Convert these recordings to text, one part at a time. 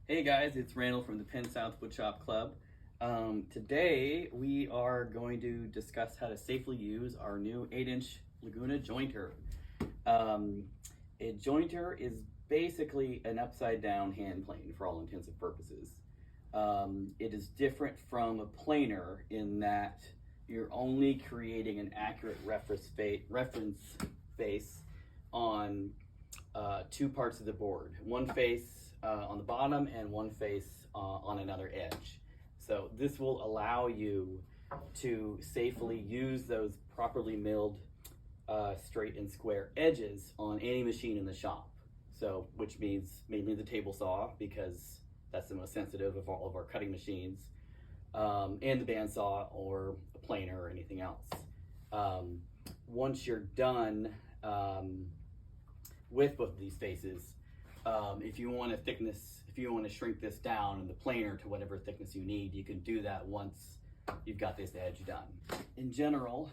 Hey guys, it's Randall from the Penn South Woodshop Club. Today we are going to discuss how to safely use our new 8-inch Laguna jointer. A jointer is basically an upside down hand plane for all intents and purposes. It is different from a planer in that you're only creating an accurate reference face on two parts of the board. One face on the bottom and one face on another edge. So this will allow you to safely use those properly milled straight and square edges on any machine in the shop. So, which means mainly the table saw, because that's the most sensitive of all of our cutting machines, and the bandsaw or a planer or anything else. Once you're done with both of these faces, if you want to shrink this down in the planer to whatever thickness you need, you can do that once you've got this edge done. In general,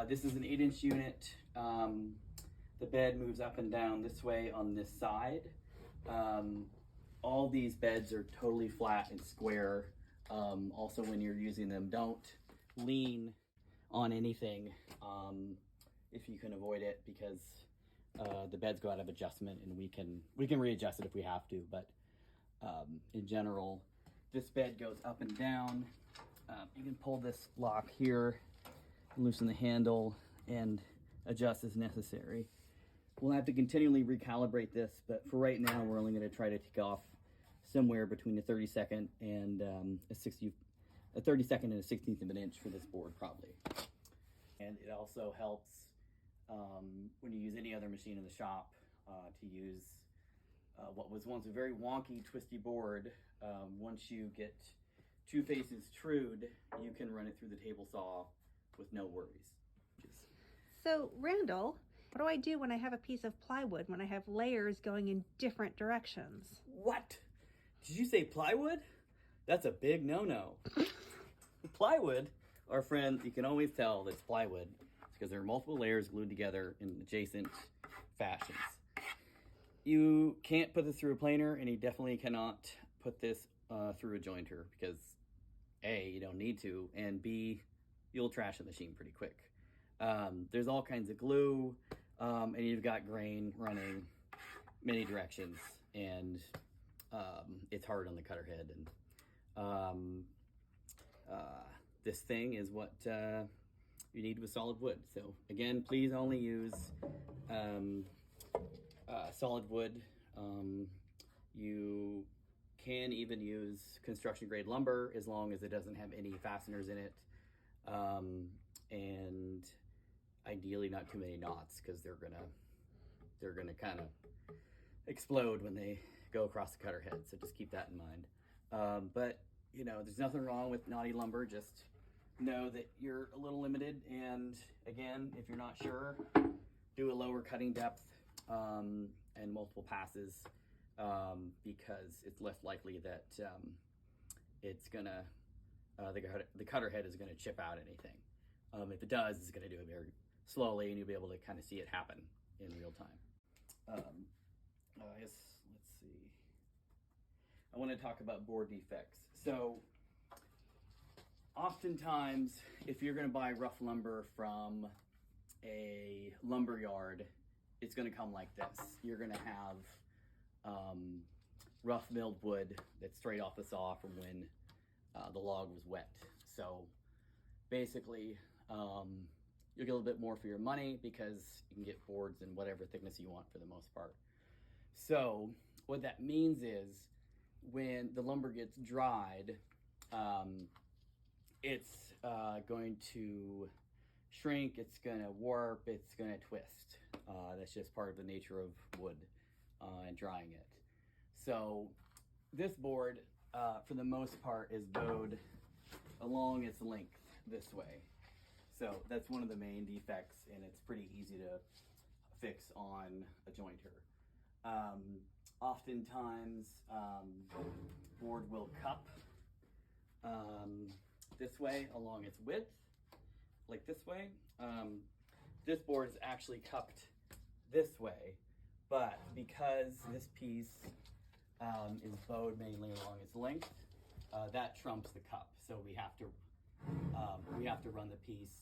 this is an 8-inch unit. The bed moves up and down this way on this side. All these beds are totally flat and square. Also, when you're using them, don't lean on anything if you can avoid it, because the beds go out of adjustment, and we can readjust it if we have to. But in general, this bed goes up and down. You can pull this lock here, loosen the handle, and adjust as necessary. We'll have to continually recalibrate this, but for right now, we're only going to try to take off somewhere between a 32nd and a 32nd and a 16th of an inch for this board, probably. And it also helps when you use any other machine in the shop to use what was once a very wonky, twisty board. Once you get two faces trued, you can run it through the table saw with no worries. So, Randall, what do I do when I have a piece of plywood, when I have layers going in different directions? What? Did you say plywood? That's a big no-no. Plywood, our friend, you can always tell that it's plywood because there are multiple layers glued together in adjacent fashions. You can't put this through a planer, and you definitely cannot put this through a jointer because A, you don't need to, and B, you'll trash the machine pretty quick. There's all kinds of glue, and you've got grain running many directions, and it's hard on the cutter head. And this thing is what you need with solid wood. So again, please only use solid wood. You can even use construction grade lumber as long as it doesn't have any fasteners in it. And ideally not too many knots, because they're gonna kind of explode when they go across the cutter head. So just keep that in mind. But you know, there's nothing wrong with knotty lumber. Just know that you're a little limited. And again, if you're not sure, do a lower cutting depth and multiple passes, because it's less likely that it's gonna the cutter head is gonna chip out anything. If it does, it's gonna do it very slowly, and you'll be able to kind of see it happen in real time. I guess, let's see. I want to talk about board defects. So oftentimes, if you're going to buy rough lumber from a lumber yard, it's going to come like this. You're going to have rough milled wood that's straight off the saw from when the log was wet. So basically, you'll get a little bit more for your money because you can get boards in whatever thickness you want for the most part. So what that means is when the lumber gets dried, it's going to shrink, it's going to warp, it's going to twist. That's just part of the nature of wood and drying it. So this board, for the most part, is bowed along its length this way. So that's one of the main defects, and it's pretty easy to fix on a jointer. Oftentimes, board will cup this way along its width, like this way. This board is actually cupped this way, but because this piece is bowed mainly along its length. That trumps the cup, so we have to run the piece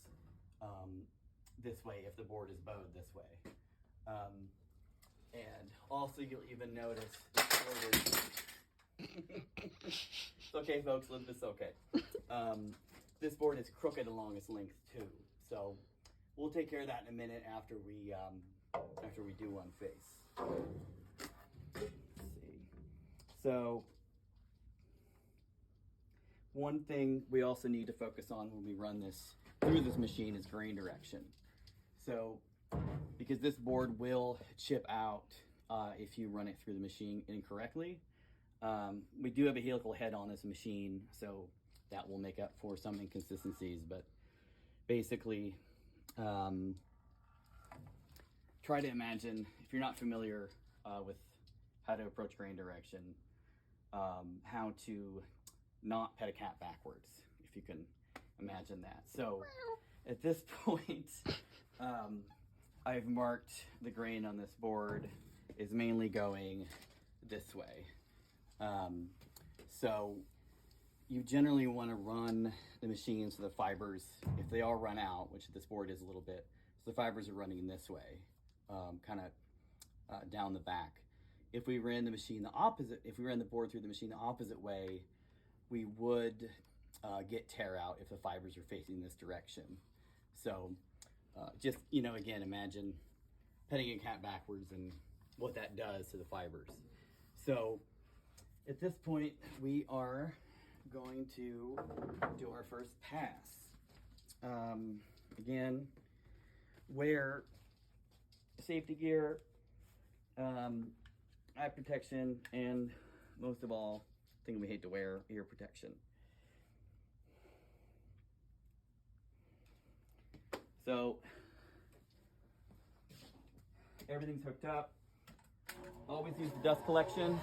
this way if the board is bowed this way. And also, you'll even notice this board is. It's okay, folks. It's okay. This board is crooked along its length too, so we'll take care of that in a minute after we do one face. Let's see. So one thing we also need to focus on when we run this through this machine is grain direction. So because this board will chip out if you run it through the machine incorrectly. We do have a helical head on this machine, so that will make up for some inconsistencies, but basically try to imagine, if you're not familiar with how to approach grain direction, how to not pet a cat backwards, if you can imagine that. So at this point, I've marked the grain on this board is mainly going this way. So you generally want to run the machine so the fibers, if they all run out, which this board is a little bit, so the fibers are running this way, kind of down the back. If we ran the machine the opposite, if we ran the board through the machine the opposite way, we would get tear out if the fibers are facing this direction. So just, again, imagine petting a cat backwards and what that does to the fibers. So at this point, we are going to do our first pass. Again, wear safety gear, eye protection, and most of all, thing we hate to wear, ear protection. So everything's hooked up. Always use the dust collection.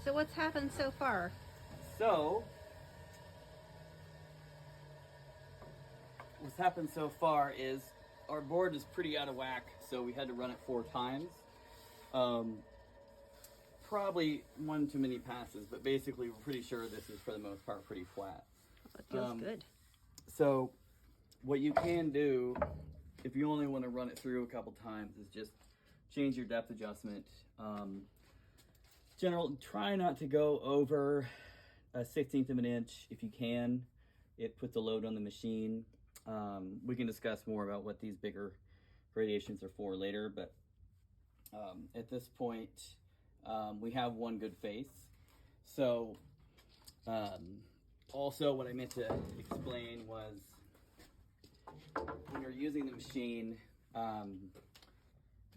So what's happened so far? So, what's happened so far is our board is pretty out of whack, so we had to run it 4 times. Probably one too many passes, but basically we're pretty sure this is, for the most part, pretty flat. It feels good. So, what you can do, if you only want to run it through a couple times, is just change your depth adjustment. Try not to go over a 1/16 of an inch if you can. It puts a load on the machine. We can discuss more about what these bigger gradations are for later, but at this point, we have one good face. So also what I meant to explain was when you're using the machine,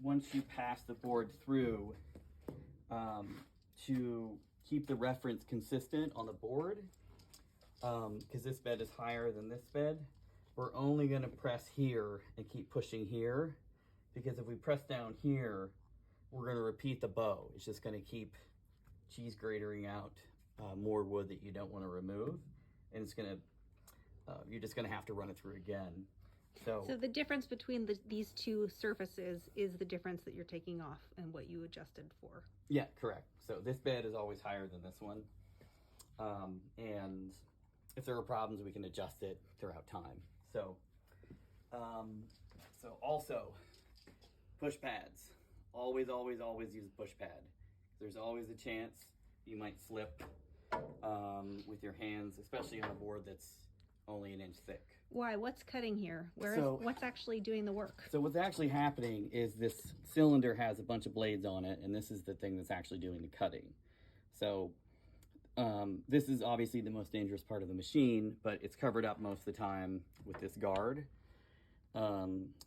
once you pass the board through, to keep the reference consistent on the board, because this bed is higher than this bed, we're only going to press here and keep pushing here, because if we press down here, we're going to repeat the bow. It's just going to keep cheese gratering out more wood that you don't want to remove, and it's going to, you're just going to have to run it through again. So the difference between these two surfaces is the difference that you're taking off and what you adjusted for. Yeah, correct. So this bed is always higher than this one. And if there are problems, we can adjust it throughout time. So, so also push pads. Always, always, always use a push pad. There's always a chance you might slip with your hands, especially on a board that's only an inch thick. Why? What's cutting here? What's actually doing the work? So what's actually happening is this cylinder has a bunch of blades on it, and this is the thing that's actually doing the cutting. So this is obviously the most dangerous part of the machine, but it's covered up most of the time with this guard,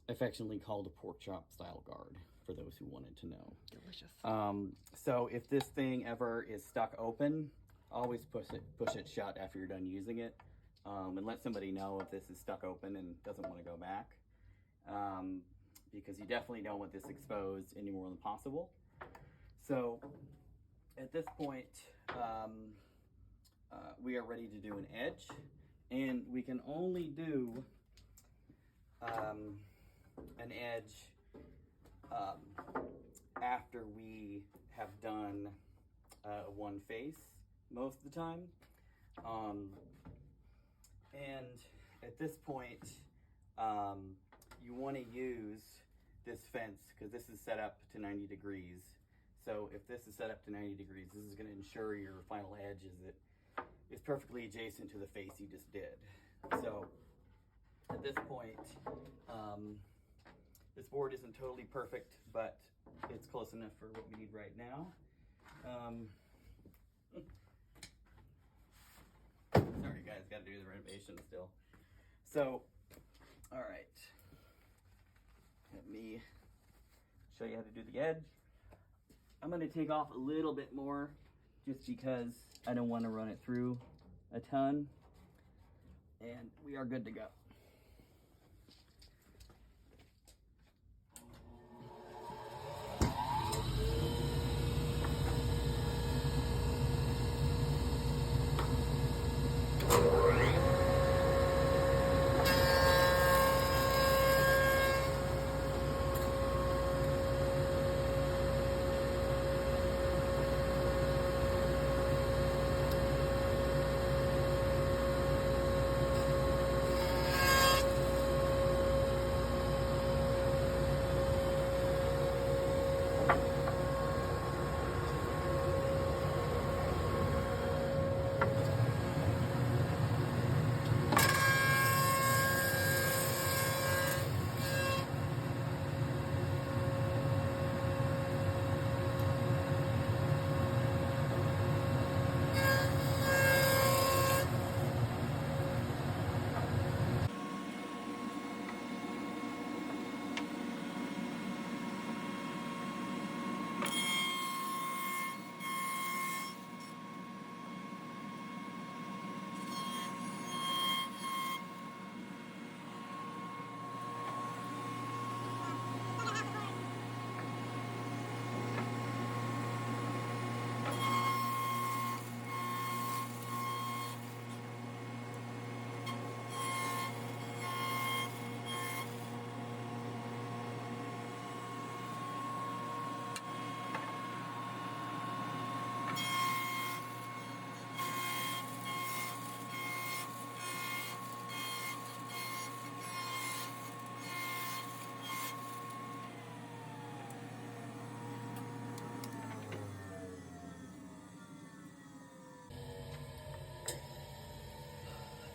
affectionately called a pork chop style guard, for those who wanted to know. Delicious. So if this thing ever is stuck open, always push it shut after you're done using it. And let somebody know if this is stuck open and doesn't want to go back, because you definitely don't want this exposed any more than possible. So at this point, we are ready to do an edge, and we can only do an edge after we have done one face most of the time. And at this point, you want to use this fence, because this is set up to 90 degrees. So if this is set up to 90 degrees, this is going to ensure your final edge is perfectly adjacent to the face you just did. So at this point, this board isn't totally perfect, but it's close enough for what we need right now. Sorry guys, got to do the renovation still. So, all right, let me show you how to do the edge. I'm going to take off a little bit more just because I don't want to run it through a ton, and we are good to go.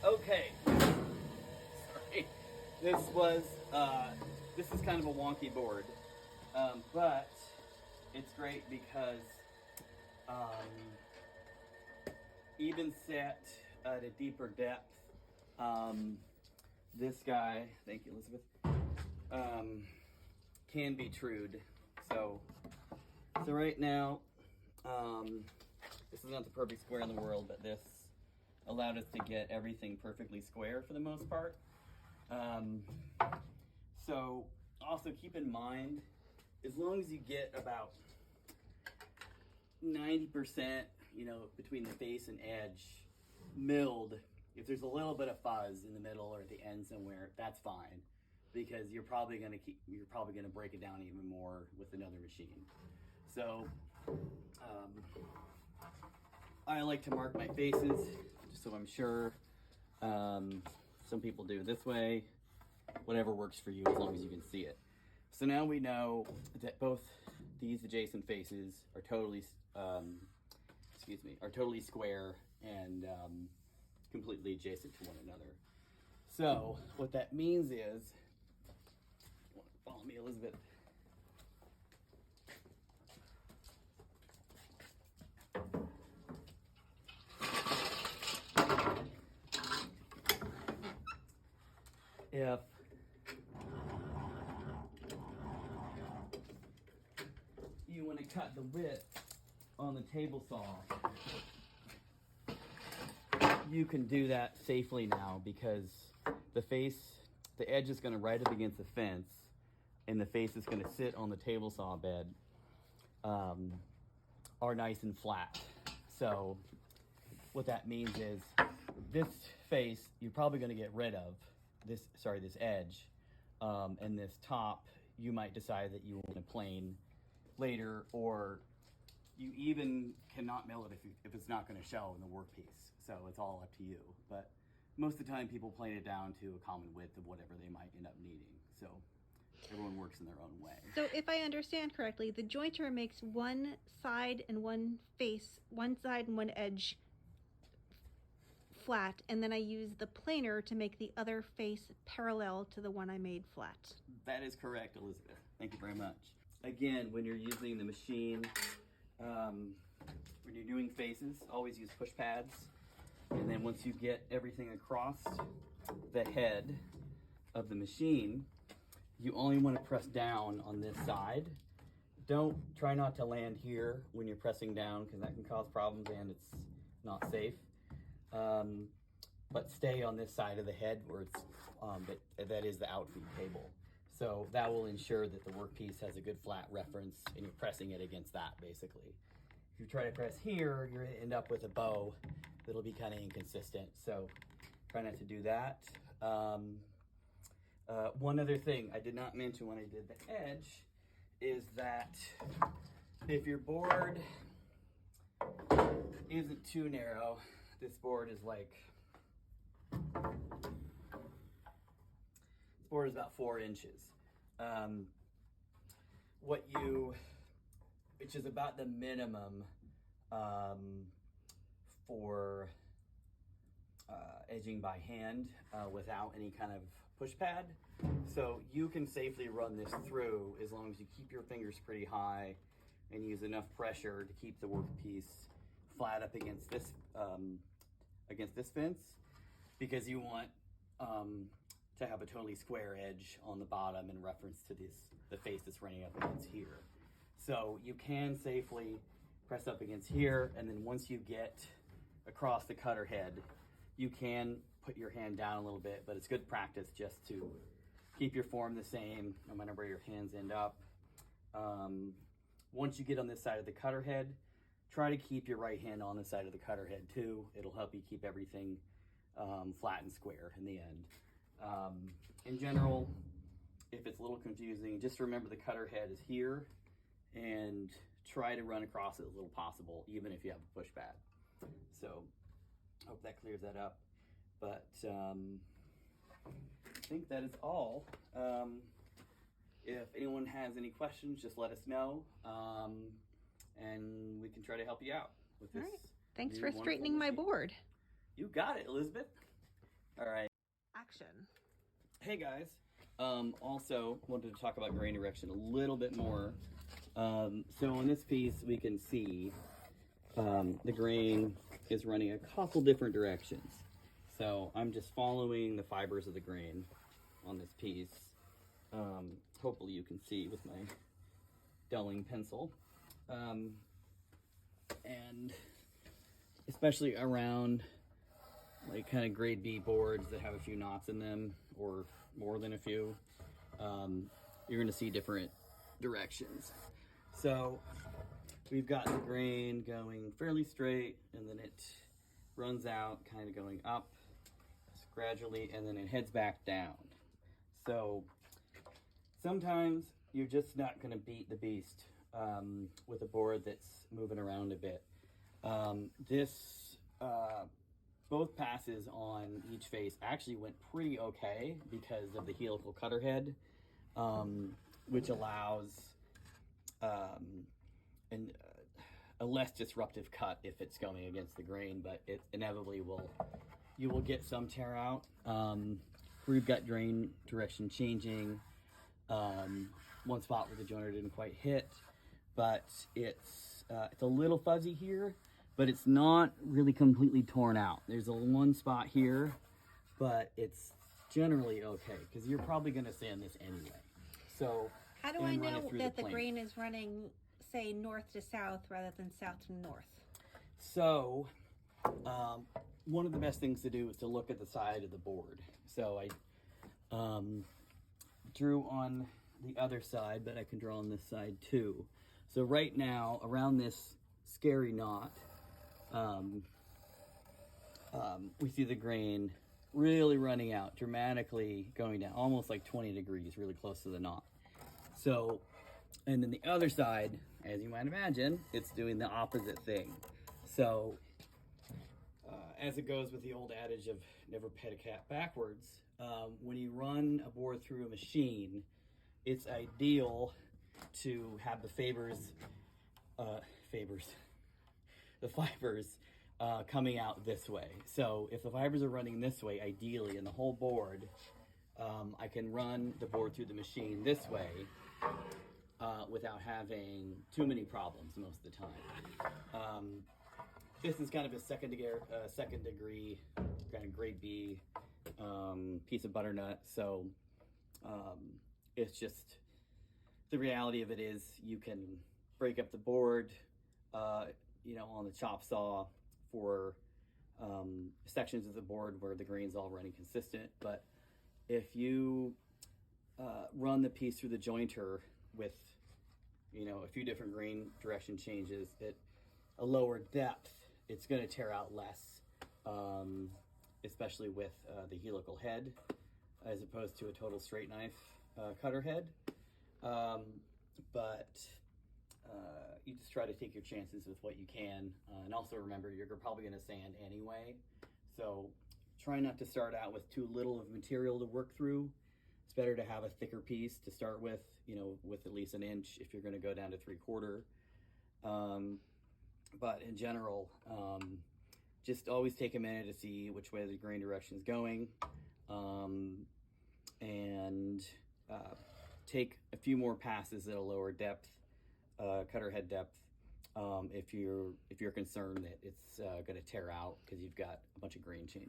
Okay, sorry, this is kind of a wonky board, but it's great because even set at a deeper depth, this guy, thank you Elizabeth, can be trued. So right now This is not the perfect square in the world, but this allowed us to get everything perfectly square for the most part. So also keep in mind, as long as you get about 90%, you know, between the face and edge milled, if there's a little bit of fuzz in the middle or at the end somewhere, that's fine, because you're probably gonna break it down even more with another machine. So I like to mark my faces just so I'm sure. Some people do it this way, whatever works for you as long as you can see it. So now we know that both these adjacent faces are totally, square and completely adjacent to one another. So what that means is, follow me, Elizabeth. If you want to cut the width on the table saw, you can do that safely now, because the edge is going to right up against the fence, and the face is going to sit on the table saw bed, are nice and flat. So what that means is, this face you're probably going to get rid of, this edge, and this top you might decide that you want to plane later, or you even cannot mill it if it's not going to show in the workpiece. So it's all up to you. But most of the time people plane it down to a common width of whatever they might end up needing. So everyone works in their own way. So if I understand correctly, the jointer makes one side and one edge flat, and then I use the planer to make the other face parallel to the one I made flat. That is correct, Elizabeth. Thank you very much. Again, when you're using the machine, when you're doing faces, always use push pads. And then once you get everything across the head of the machine, you only want to press down on this side. Try not to land here when you're pressing down, because that can cause problems and it's not safe. But stay on this side of the head where it's that is the outfeed table. So that will ensure that the workpiece has a good flat reference and you're pressing it against that, basically. If you try to press here, you're gonna end up with a bow that'll be kind of inconsistent. So try not to do that. One other thing I did not mention when I did the edge is that if your board isn't too narrow, this board is about 4 inches. Which is about the minimum for edging by hand without any kind of push pad. So you can safely run this through as long as you keep your fingers pretty high and use enough pressure to keep the workpiece flat up against this fence, because you want to have a totally square edge on the bottom in reference to the face that's running up against here. So you can safely press up against here, and then once you get across the cutter head, you can put your hand down a little bit, but it's good practice just to keep your form the same no matter where your hands end up. Once you get on this side of the cutter head, try to keep your right hand on the side of the cutter head too. It'll help you keep everything flat and square in the end. In general, if it's a little confusing, just remember the cutter head is here, and try to run across it as little possible, even if you have a push pad. So hope that clears that up. But I think that is all. If anyone has any questions, just let us know, and we can try to help you out with this. All right. Thanks for straightening my board. You got it, Elizabeth. All right. Action. Hey guys. Also wanted to talk about grain direction a little bit more. So on this piece, we can see the grain is running a couple different directions. So I'm just following the fibers of the grain on this piece. Hopefully you can see with my dulling pencil. And especially around like kind of grade B boards that have a few knots in them or more than a few, you're going to see different directions. So we've got the grain going fairly straight, and then it runs out kind of going up gradually, and then it heads back down. So sometimes you're just not going to beat the beast with a board that's moving around a bit. Both passes on each face actually went pretty okay because of the helical cutter head, which allows a less disruptive cut if it's going against the grain, but it inevitably you will get some tear out. We've got drain direction changing. One spot where the joiner didn't quite hit, but it's a little fuzzy here, but it's not really completely torn out. There's one spot here, but it's generally okay because you're probably going to sand this anyway. So how do I know that the grain is running, say, north to south rather than south to north? So one of the best things to do is to look at the side of the board. So I drew on the other side, but I can draw on this side too. So right now, around this scary knot, we see the grain really running out, dramatically going down, almost like 20 degrees, really close to the knot. So, and then the other side, as you might imagine, it's doing the opposite thing. So, as it goes with the old adage of never pet a cat backwards, when you run a board through a machine, it's ideal to have the fibers coming out this way. So if the fibers are running this way, ideally in the whole board, I can run the board through the machine this way without having too many problems most of the time. This is kind of a second degree kind of grade B piece of butternut. So it's just, the reality of it is you can break up the board, on the chop saw for sections of the board where the grain's all running consistent. But if you run the piece through the jointer with, a few different grain direction changes at a lower depth, it's going to tear out less, especially with the helical head, as opposed to a total straight knife cutter head. But you just try to take your chances with what you can, and also remember you're probably going to sand anyway, so try not to start out with too little of material to work through. It's better to have a thicker piece to start with, with at least an inch if you're going to go down to 3/4. But in general, just always take a minute to see which way the grain direction is going, and take a few more passes at a lower depth, cutter head depth, if you're concerned that it's going to tear out because you've got a bunch of grain changing.